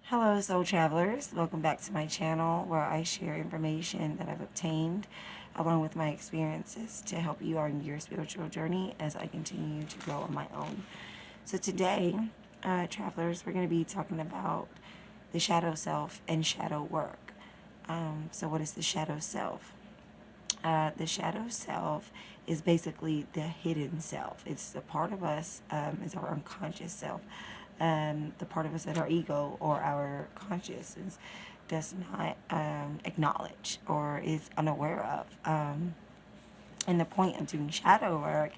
Hello, soul travelers. Welcome back to my channel where I share information that I've obtained along with my experiences to help you on your spiritual journey as I continue to grow on my own. So, today, travelers, we're going to be talking about the shadow self and shadow work. So, what is the shadow self? The shadow self is basically the hidden self. It's the part of us, it's our unconscious self. The part of us that our ego or our consciousness does not acknowledge or is unaware of. And the point of doing shadow work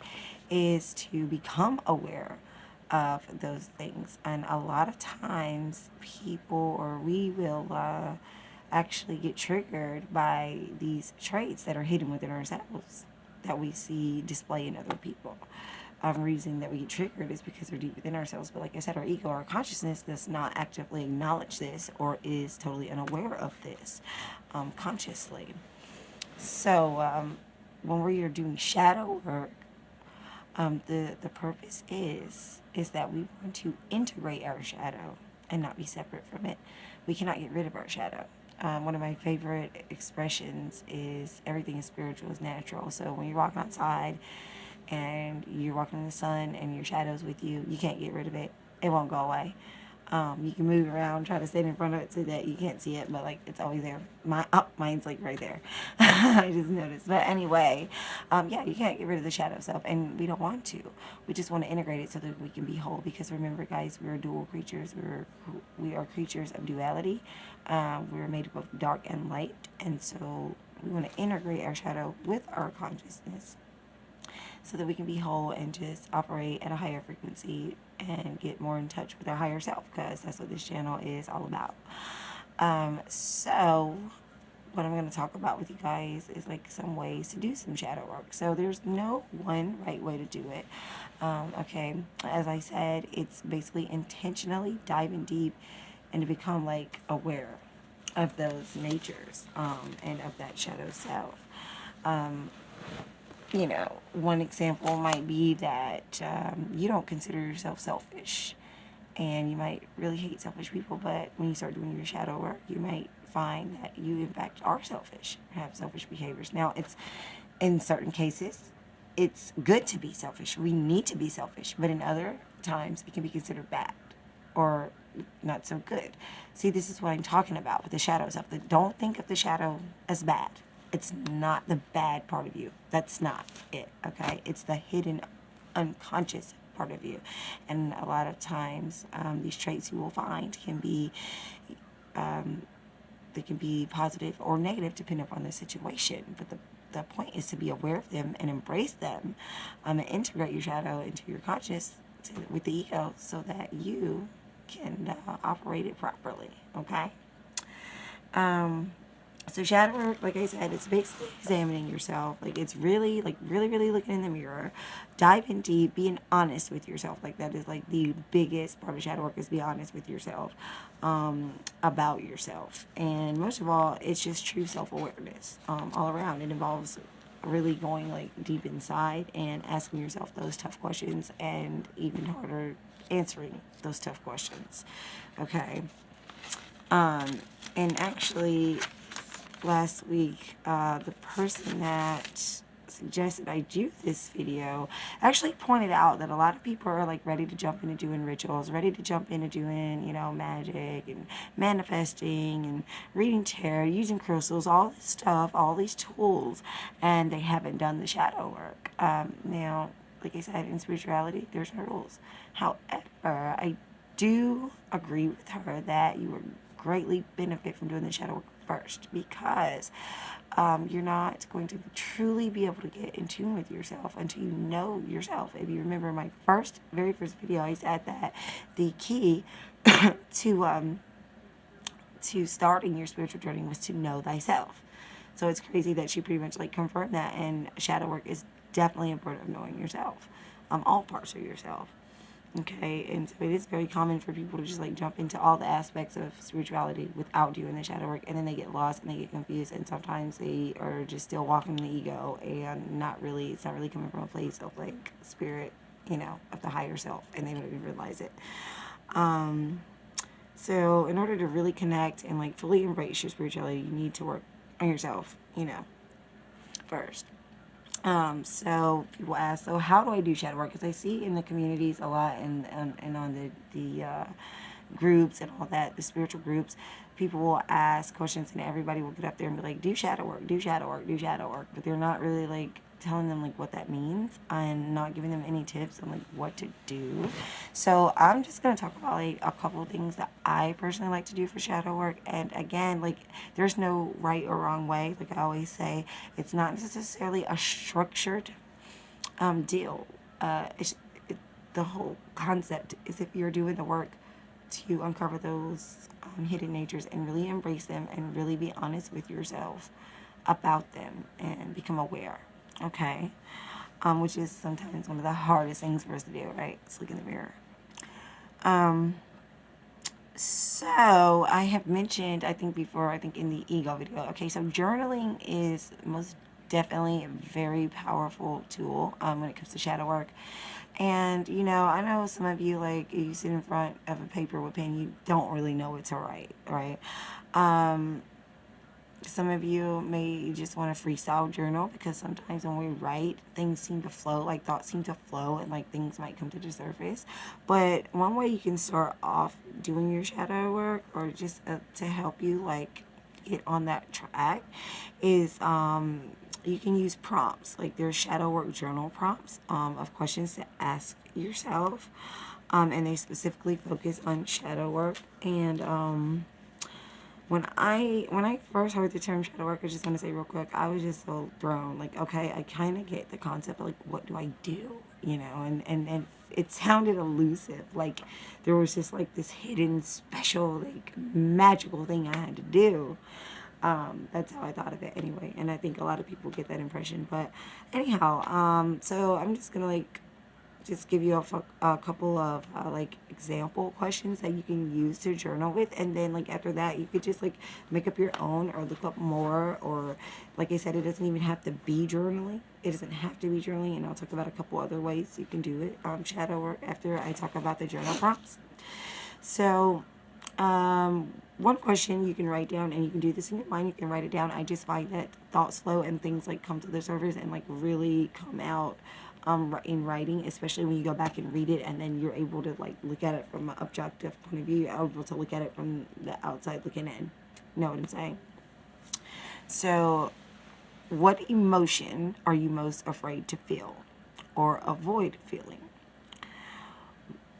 is to become aware of those things. And a lot of times, people or we will actually get triggered by these traits that are hidden within ourselves that we see display in other people. Reason that we get triggered is because they're deep within ourselves. But like I said, our ego, our consciousness does not actively acknowledge this or is totally unaware of this consciously. So when we are doing shadow work, the purpose is that we want to integrate our shadow and not be separate from it. We cannot get rid of our shadow. One of my favorite expressions is everything is spiritual is natural. So when you're walking outside and you're walking in the sun and your shadow's with you, you can't get rid of it. It won't go away. You can move around, try to stand in front of it so that you can't see it, but like it's always there. Mine's like right there. I just noticed. But anyway, yeah, you can't get rid of the shadow self, and we don't want to. We just want to integrate it so that we can be whole. Because remember, guys, we're dual creatures. We are creatures of duality. We're made up of dark and light, and so we want to integrate our shadow with our consciousness so that we can be whole and just operate at a higher frequency and get more in touch with our higher self, because that's what this channel is all about. So what I'm going to talk about with you guys is like some ways to do some shadow work. So there's no one right way to do it. Okay, as I said, it's basically intentionally diving deep and to become like aware of those natures and of that shadow self. One example might be that you don't consider yourself selfish, and you might really hate selfish people, but when you start doing your shadow work, you might find that you in fact are selfish, have selfish behaviors. Now, it's in certain cases it's good to be selfish. We need to be selfish, but in other times it can be considered bad or not so good. See, this is what I'm talking about with the shadow self. Don't think of the shadow as bad. It's not the bad part of you. That's not it, okay? It's the hidden unconscious part of you. And a lot of times, these traits you will find can be, they can be positive or negative depending upon the situation. But the point is to be aware of them and embrace them, and integrate your shadow into your conscious with the ego so that you can operate it properly, okay? So shadow work, like I said, it's basically examining yourself. Like it's really, really looking in the mirror, diving deep, being honest with yourself. Like that is like the biggest part of shadow work, is be honest with yourself, about yourself. And most of all, it's just true self-awareness, all around. It involves really going like deep inside and asking yourself those tough questions, and even harder, answering those tough questions. Okay. And actually, last week, the person that suggested I do this video actually pointed out that a lot of people are like ready to jump into doing rituals, ready to jump into doing, magic and manifesting and reading tarot, using crystals, all this stuff, all these tools, and they haven't done the shadow work. Now, like I said, in spirituality, there's no rules. However, I do agree with her that you would greatly benefit from doing the shadow work first, because you're not going to truly be able to get in tune with yourself until you know yourself. If you remember my very first video, I said that the key to starting your spiritual journey was to know thyself. So it's crazy that she pretty much like confirmed that, and shadow work is definitely a part of knowing yourself, all parts of yourself. Okay, and so it is very common for people to just like jump into all the aspects of spirituality without doing the shadow work, and then they get lost and they get confused, and sometimes they are just still walking in the ego and it's not really coming from a place of like spirit, of the higher self, and they don't even realize it. So in order to really connect and like fully embrace your spirituality, you need to work on yourself, first. So people ask, so how do I do shadow work? Because I see in the communities a lot, and on the groups and all that, the spiritual groups, people will ask questions, and everybody will get up there and be like, do shadow work, do shadow work, do shadow work. But they're not really like telling them like what that means and not giving them any tips on like what to do. So I'm just gonna talk about like a couple of things that I personally like to do for shadow work. And again, like there's no right or wrong way. Like I always say, it's not necessarily a structured deal. The whole concept is if you're doing the work to uncover those hidden natures and really embrace them and really be honest with yourself about them and become aware, okay? Which is sometimes one of the hardest things for us to do, right? Just look in the mirror. So I have mentioned, I think before, I think in the ego video, okay, so journaling is most definitely a very powerful tool when it comes to shadow work. And, I know some of you, like, you sit in front of a paper with pen, you don't really know what to write, right? Some of you may just want to freestyle journal because sometimes when we write, things seem to flow, like thoughts seem to flow and like things might come to the surface. But one way you can start off doing your shadow work or just to help you like get on that track is you can use prompts. Like there's shadow work journal prompts of questions to ask yourself. And they specifically focus on shadow work. And when I first heard the term shadow work, I just want to say real quick, I was just so thrown. Like, okay, I kind of get the concept of like, what do I do? And it sounded elusive. Like there was just like this hidden, special, like magical thing I had to do. That's how I thought of it anyway. And I think a lot of people get that impression. But anyhow, so I'm just gonna like just give you a couple of like example questions that you can use to journal with, and then like after that you could just like make up your own or look up more, or like I said, it doesn't even have to be journaling. It doesn't have to be journaling, and I'll talk about a couple other ways you can do it shadow work after I talk about the journal prompts. So one question you can write down, and you can do this in your mind, you can write it down. I just find that thoughts flow and things like come to the surface and like really come out in writing, especially when you go back and read it, and then you're able to like look at it from an objective point of view, you're able to look at it from the outside looking in. You know what I'm saying? So what emotion are you most afraid to feel or avoid feeling?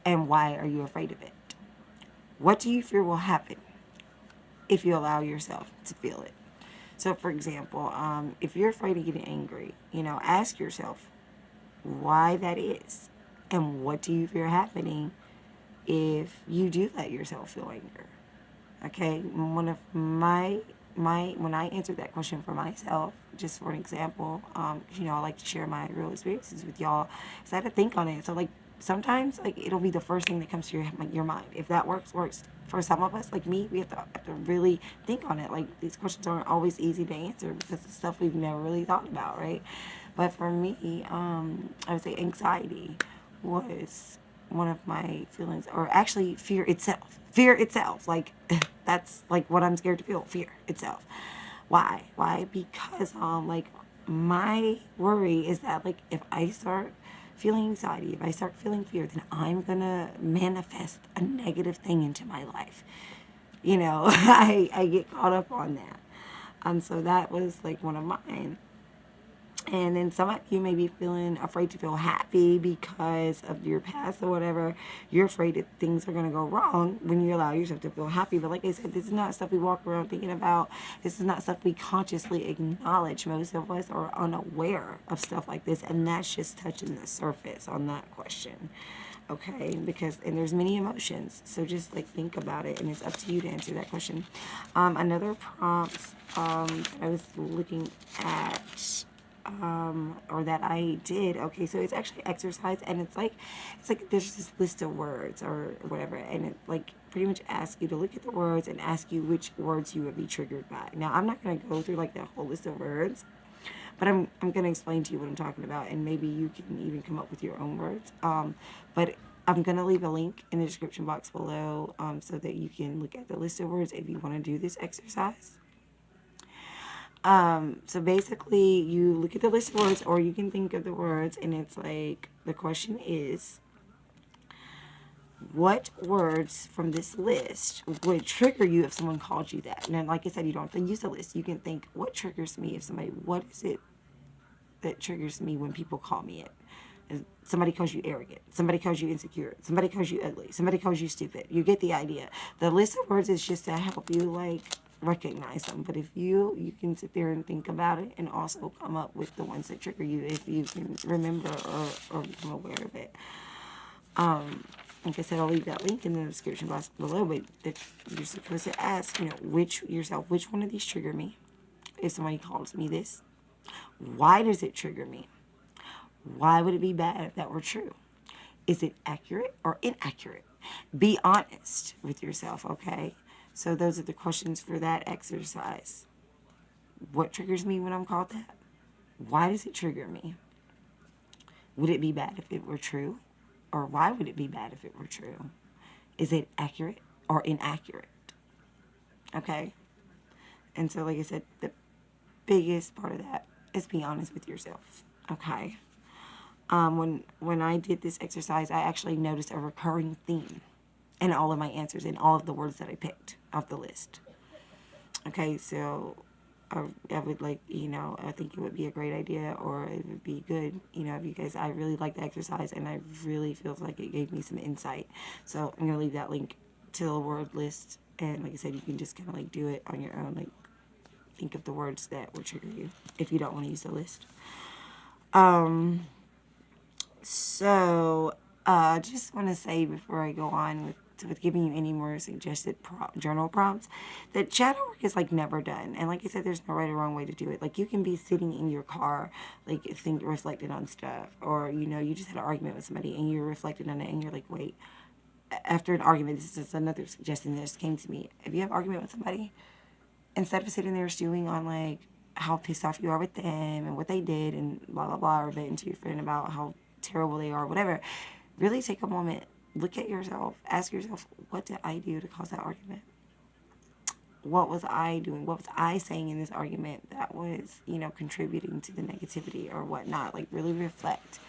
And why are you afraid of it? What do you fear will happen if you allow yourself to feel it? So for example, if you're afraid of getting angry, ask yourself why that is, and what do you fear happening if you do let yourself feel anger. Okay, one of my when I answered that question for myself, just for an example, I like to share my real experiences with y'all, so I had to think on it. So like sometimes like it'll be the first thing that comes to your mind. If that works. For some of us, like me, we have to really think on it. Like these questions aren't always easy to answer because it's stuff we've never really thought about, right? But for me, I would say anxiety was one of my feelings, or actually fear itself. Fear itself, like that's like what I'm scared to feel. Fear itself. Why? Why? Because like my worry is that like if I start feeling anxiety, if I start feeling fear, then I'm gonna manifest a negative thing into my life. I get caught up on that. So that was like one of mine. And then some of you may be feeling afraid to feel happy because of your past or whatever. You're afraid that things are going to go wrong when you allow yourself to feel happy. But like I said, this is not stuff we walk around thinking about. This is not stuff we consciously acknowledge. Most of us are unaware of stuff like this. And that's just touching the surface on that question. Okay, and there's many emotions, so just like think about it, and it's up to you to answer that question. Another prompt that I was looking at, or that I did. Okay, so it's actually exercise, and it's like there's this list of words or whatever, and it like pretty much asks you to look at the words and ask you which words you would be triggered by. Now I'm not gonna go through like that whole list of words, but I'm going to explain to you what I'm talking about, and maybe you can even come up with your own words. But I'm going to leave a link in the description box below so that you can look at the list of words if you want to do this exercise. So basically, you look at the list of words, or you can think of the words, and it's like, the question is, what words from this list would trigger you if someone called you that? And then, like I said, you don't have to use a list. You can think, what triggers me if somebody, what is it that triggers me when people call me it? And somebody calls you arrogant. Somebody calls you insecure. Somebody calls you ugly. Somebody calls you stupid. You get the idea. The list of words is just to help you, like, recognize them. But if you can sit there and think about it and also come up with the ones that trigger you if you can remember or become aware of it. Like I said, I'll leave that link in the description box below, but you're supposed to ask, which one of these trigger me? If somebody calls me this, why does it trigger me? Why would it be bad if that were true? Is it accurate or inaccurate? Be honest with yourself, okay? So those are the questions for that exercise. What triggers me when I'm called that? Why does it trigger me? Would it be bad if it were true? Or why would it be bad if it were true? Is it accurate or inaccurate? Okay? And so, like I said, the biggest part of that is be honest with yourself. Okay? When I did this exercise, I actually noticed a recurring theme in all of my answers, in all of the words that I picked off the list. Okay, so I would like, I think it would be a great idea, or it would be good, if you guys, I really like the exercise, and I really feel like it gave me some insight. So I'm going to leave that link to the word list, and like I said, you can just kind of like do it on your own, like think of the words that will trigger you if you don't want to use the list. So I just want to say before I go on with giving you any more suggested journal prompts, that shadow work is like never done. And like I said, there's no right or wrong way to do it. Like you can be sitting in your car, like reflecting on stuff, or you just had an argument with somebody and you're reflecting on it, and you're like, wait. After an argument, this is another suggestion that just came to me. If you have an argument with somebody, instead of sitting there stewing on like how pissed off you are with them and what they did and blah blah blah, or venting to your friend about how terrible they are, whatever, really take a moment, look at yourself, ask yourself, what did I do to cause that argument? What was I doing? What was I saying in this argument that was, contributing to the negativity or whatnot? Like really reflect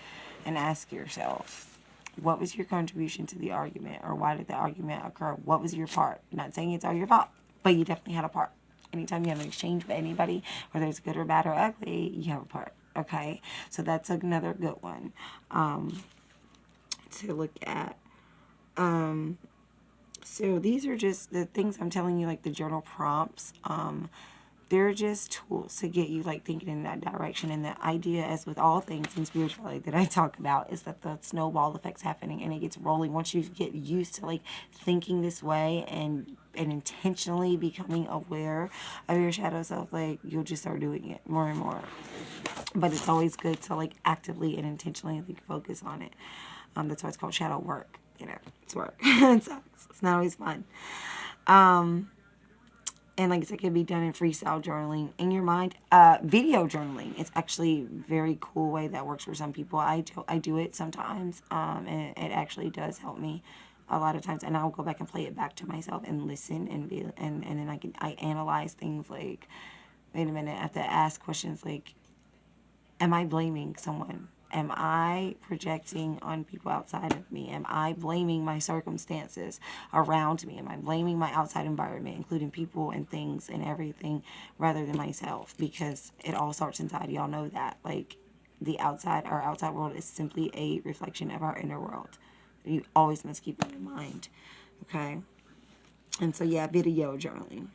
and ask yourself, what was your contribution to the argument, or why did the argument occur? What was your part? I'm not saying it's all your fault, but you definitely had a part. Anytime you have an exchange with anybody, whether it's good or bad or ugly, you have a part. Okay, so that's another good one to look at. So these are just the things I'm telling you, like the journal prompts. They're just tools to get you like thinking in that direction. And the idea, as with all things in spirituality that I talk about, is that the snowball effect's happening and it gets rolling. Once you get used to like thinking this way and intentionally becoming aware of your shadow self, like you'll just start doing it more and more. But it's always good to like actively and intentionally like focus on it. That's why it's called shadow work. It's work. It sucks. It's not always fun. And like I said, it can be done in freestyle journaling in your mind. Video journaling is actually a very cool way that works for some people. I do it sometimes, and it actually does help me a lot of times. And I'll go back and play it back to myself and listen and then I analyze things like, wait a minute, I have to ask questions like, am I blaming someone? Am I projecting on people outside of me? Am I blaming my circumstances around me? Am I blaming my outside environment, including people and things and everything, rather than myself? Because it all starts inside. Y'all know that. Like, our outside world is simply a reflection of our inner world. You always must keep that in mind. Okay? And so, yeah, video journaling.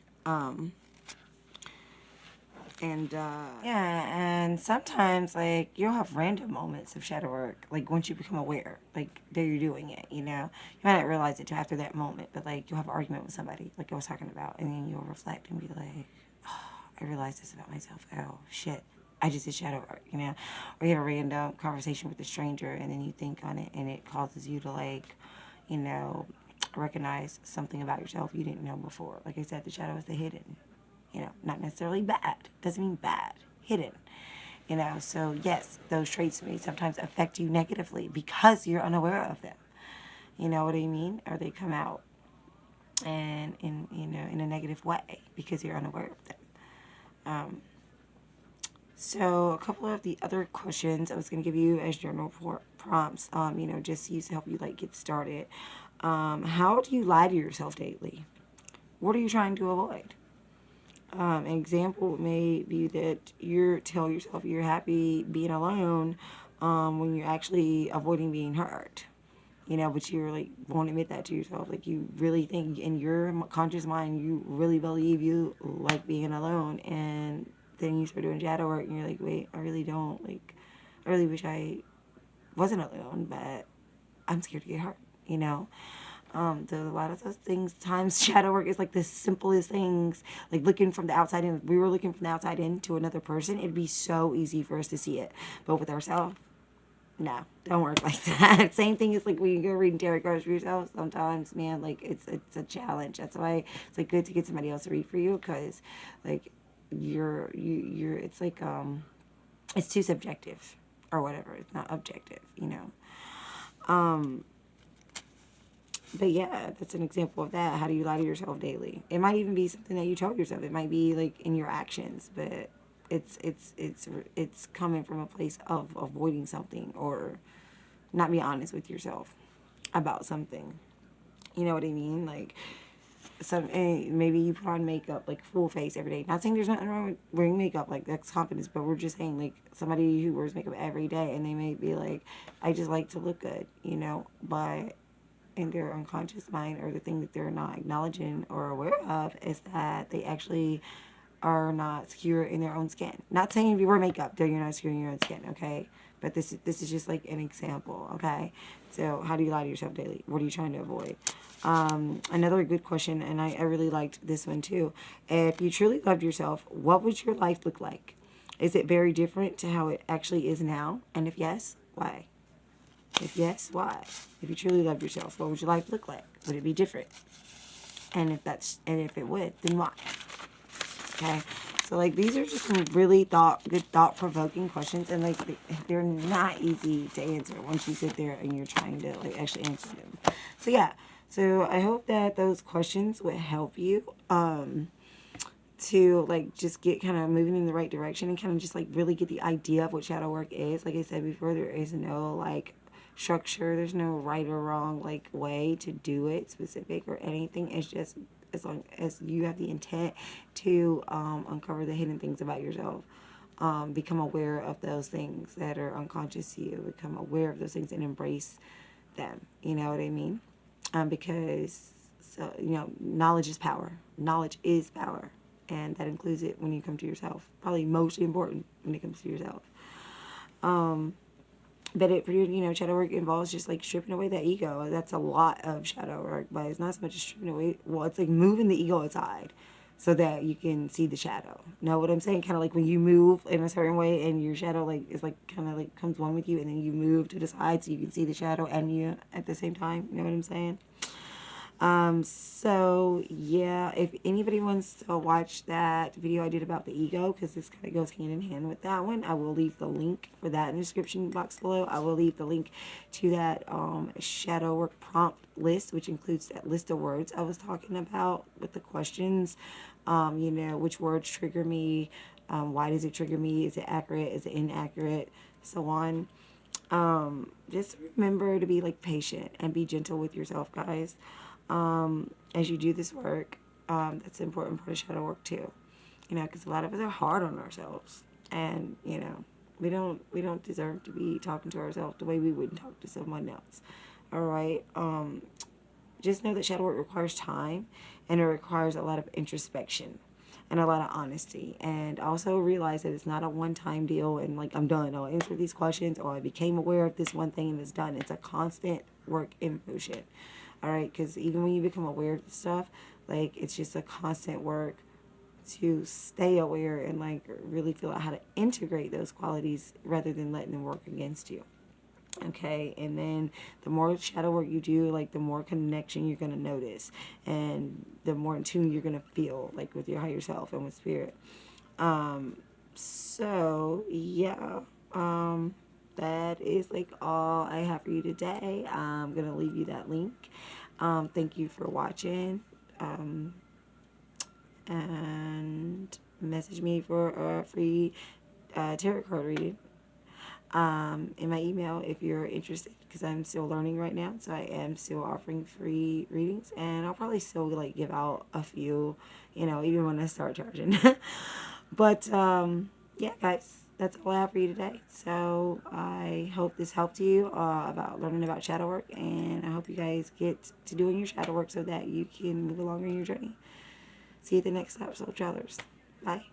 And sometimes, like, you'll have random moments of shadow work, like, once you become aware, like, that you're doing it, You might not realize it till after that moment, but, like, you'll have an argument with somebody, like I was talking about, and then you'll reflect and be like, oh, I realized this about myself. Oh, shit. I just did shadow work, Or you have a random conversation with a stranger, and then you think on it, and it causes you to, like, recognize something about yourself you didn't know before. Like I said, the shadow is the hidden. Not necessarily bad. Doesn't mean bad. Hidden. So yes, those traits may sometimes affect you negatively because you're unaware of them. You know what I mean? Or they come out and in a negative way because you're unaware of them. So a couple of the other questions I was going to give you as journal prompts, just use to help you like get started. How do you lie to yourself daily? What are you trying to avoid? An example may be that you tell yourself you're happy being alone when you're actually avoiding being hurt. But you're like won't admit that to yourself. Like you really think in your conscious mind, you really believe you like being alone, and then you start doing shadow work, and you're like, wait, I really don't. Like, I really wish I wasn't alone, but I'm scared to get hurt. So a lot of those things, times shadow work is like the simplest things, like looking from the outside in. If we were looking from the outside in to another person, it'd be so easy for us to see it. But with ourselves, no, don't work like that. Same thing as like when you go reading tarot cards for yourself. Sometimes, man, like it's a challenge. That's why it's like good to get somebody else to read for you, because like you're it's like it's too subjective or whatever. It's not objective. But yeah, that's an example of that. How do you lie to yourself daily? It might even be something that you tell yourself. It might be like in your actions, but it's coming from a place of avoiding something or not being honest with yourself about something. You know what I mean? Like maybe you put on makeup like full face every day. Not saying there's nothing wrong with wearing makeup, like that's confidence, but we're just saying like somebody who wears makeup every day and they may be like, I just like to look good, but in their unconscious mind, or the thing that they're not acknowledging or aware of, is that they actually are not secure in their own skin. Not saying if you wear makeup that you're not secure in your own skin, okay? But this is just like an example, okay? So how do you lie to yourself daily? What are you trying to avoid? Another good question, and I really liked this one too. If you truly loved yourself, what would your life look like? Is it very different to how it actually is now? And if yes, why? If yes, why? If you truly loved yourself, what would your life look like? Would it be different? And if it would, then why? Okay. So like these are just some really good thought provoking questions, and like they're not easy to answer once you sit there and you're trying to like actually answer them. So yeah. So I hope that those questions would help you to like just get kind of moving in the right direction and kind of just like really get the idea of what shadow work is. Like I said before, there is no like structure, there's no right or wrong like way to do it specific or anything. It's just as long as you have the intent to uncover the hidden things about yourself, become aware of those things that are unconscious to you, become aware of those things and embrace them. You know what I mean? Because so knowledge is power. Knowledge is power, and that includes it when you come to yourself. Probably most important when it comes to yourself. But shadow work involves just like stripping away that ego. That's a lot of shadow work, but it's not so much as stripping away. Well, it's like moving the ego aside so that you can see the shadow. Know what I'm saying? Kind of like when you move in a certain way and your shadow like is like kind of like comes one with you, and then you move to the side so you can see the shadow and you at the same time. You know what I'm saying? So yeah, if anybody wants to watch that video I did about the ego, because this kind of goes hand in hand with that one, I will leave the link for that in the description box below. I will leave the link to that shadow work prompt list, which includes that list of words I was talking about with the questions. Which words trigger me, why does it trigger me, is it accurate, is it inaccurate, so on. Just remember to be like patient and be gentle with yourself, guys. As you do this work, that's an important part of shadow work too. Because a lot of us are hard on ourselves, and we don't deserve to be talking to ourselves the way we would talk to someone else. All right. Just know that shadow work requires time, and it requires a lot of introspection and a lot of honesty. And also realize that it's not a one-time deal and like I'm done, I'll answer these questions, or I became aware of this one thing and it's done. It's a constant work in motion. All right, because even when you become aware of the stuff, like it's just a constant work to stay aware and like really feel out how to integrate those qualities rather than letting them work against you. Okay, and then the more shadow work you do, like the more connection you're going to notice, and the more in tune you're going to feel like with your higher self and with spirit. So yeah, that is like all I have for you today. I'm gonna leave you that link. Thank you for watching. And message me for a free tarot card reading in my email if you're interested, because I'm still learning right now, so I am still offering free readings, and I'll probably still like give out a few, even when I start charging. But yeah, guys, that's all I have for you today. So I hope this helped you about learning about shadow work, and I hope you guys get to doing your shadow work so that you can move along in your journey. See you at the next episode, travelers. Bye.